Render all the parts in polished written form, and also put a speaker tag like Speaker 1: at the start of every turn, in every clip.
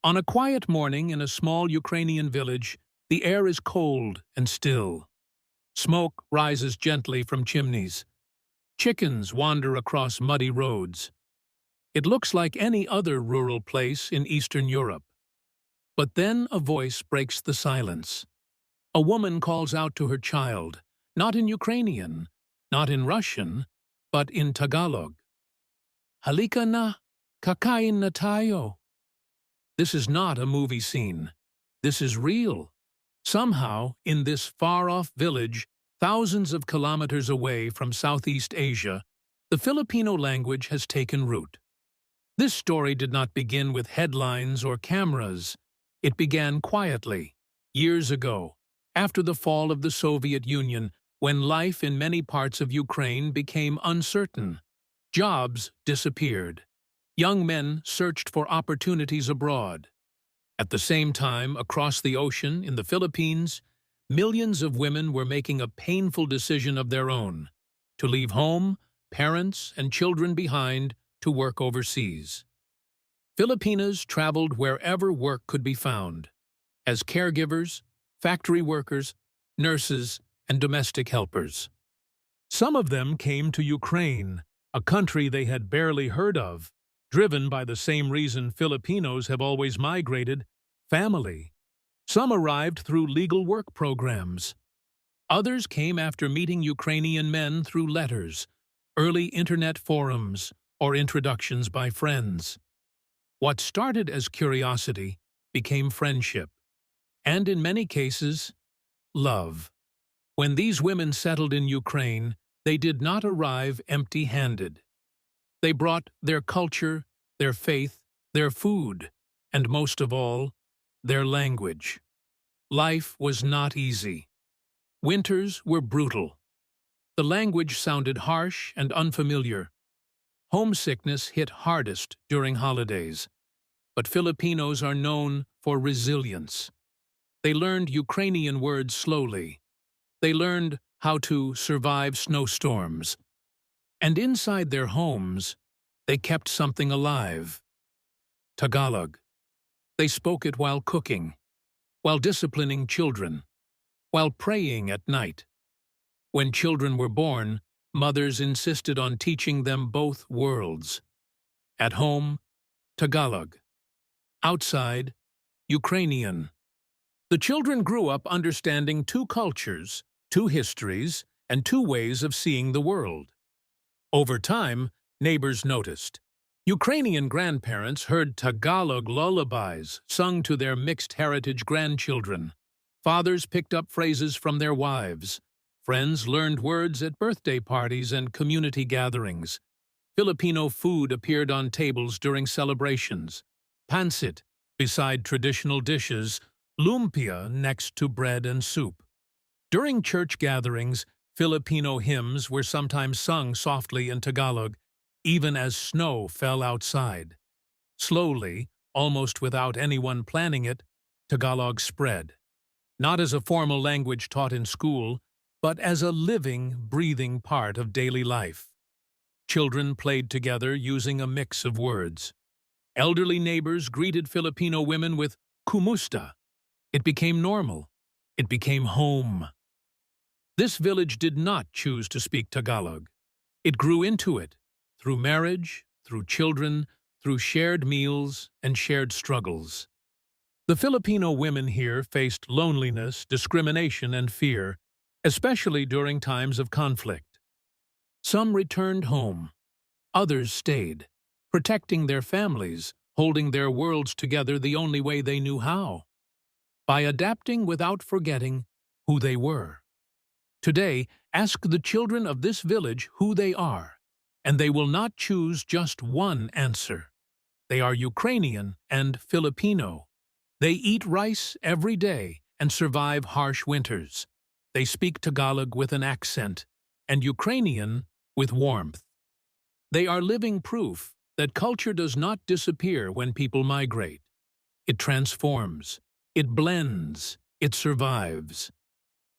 Speaker 1: On a quiet morning in a small Ukrainian village, the air is cold and still. Smoke rises gently from chimneys. Chickens wander across muddy roads. It looks like any other rural place in Eastern Europe. But then a voice breaks the silence. A woman calls out to her child, not in Ukrainian, not in Russian, but in Tagalog. Halika na, kakain na tayo. This is not a movie scene. This is real. Somehow, in this far-off village, thousands of kilometers away from Southeast Asia, the Filipino language has taken root. This story did not begin with headlines or cameras. It began quietly, years ago, after the fall of the Soviet Union, when life in many parts of Ukraine became uncertain. Jobs disappeared. Young men searched for opportunities abroad. At the same time, across the ocean in the Philippines, millions of women were making a painful decision of their own, to leave home, parents, and children behind to work overseas. Filipinas traveled wherever work could be found, as caregivers, factory workers, nurses, and domestic helpers. Some of them came to Ukraine, a country they had barely heard of, driven by the same reason Filipinos have always migrated, family. Some arrived through legal work programs. Others came after meeting Ukrainian men through letters, early internet forums, or introductions by friends. What started as curiosity became friendship, and in many cases, love. When these women settled in Ukraine, they did not arrive empty-handed. They brought their culture, their faith, their food, and most of all, their language. Life was not easy. Winters were brutal. The language sounded harsh and unfamiliar. Homesickness hit hardest during holidays. But Filipinos are known for resilience. They learned Ukrainian words slowly. They learned how to survive snowstorms. And inside their homes, they kept something alive. Tagalog. They spoke it while cooking, while disciplining children, while praying at night. When children were born, mothers insisted on teaching them both worlds. At home, Tagalog. Outside, Ukrainian. The children grew up understanding two cultures, two histories, and two ways of seeing the world. Over time, neighbors noticed. Ukrainian grandparents heard Tagalog lullabies sung to their mixed heritage grandchildren. Fathers picked up phrases from their wives. Friends learned words at birthday parties and community gatherings. Filipino food appeared on tables during celebrations. Pancit beside traditional dishes, lumpia next to bread and soup. During church gatherings, Filipino hymns were sometimes sung softly in Tagalog, even as snow fell outside. Slowly, almost without anyone planning it, Tagalog spread. Not as a formal language taught in school, but as a living, breathing part of daily life. Children played together using a mix of words. Elderly neighbors greeted Filipino women with "Kumusta." It became normal. It became home. This village did not choose to speak Tagalog. It grew into it, through marriage, through children, through shared meals and shared struggles. The Filipino women here faced loneliness, discrimination, and fear, especially during times of conflict. Some returned home. Others stayed, protecting their families, holding their worlds together the only way they knew how, by adapting without forgetting who they were. Today, ask the children of this village who they are, and they will not choose just one answer. They are Ukrainian and Filipino. They eat rice every day and survive harsh winters. They speak Tagalog with an accent, and Ukrainian with warmth. They are living proof that culture does not disappear when people migrate. It transforms, it blends, it survives.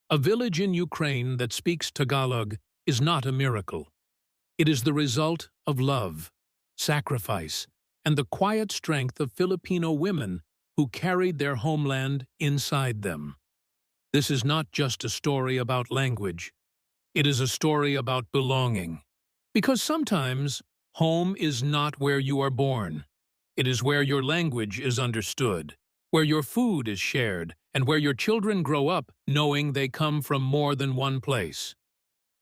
Speaker 1: A village in Ukraine that speaks Tagalog is not a miracle. It is the result of love, sacrifice, and the quiet strength of Filipino women who carried their homeland inside them. This is not just a story about language. It is a story about belonging. Because sometimes, home is not where you are born. It is where your language is understood, where your food is shared, and where your children grow up knowing they come from more than one place.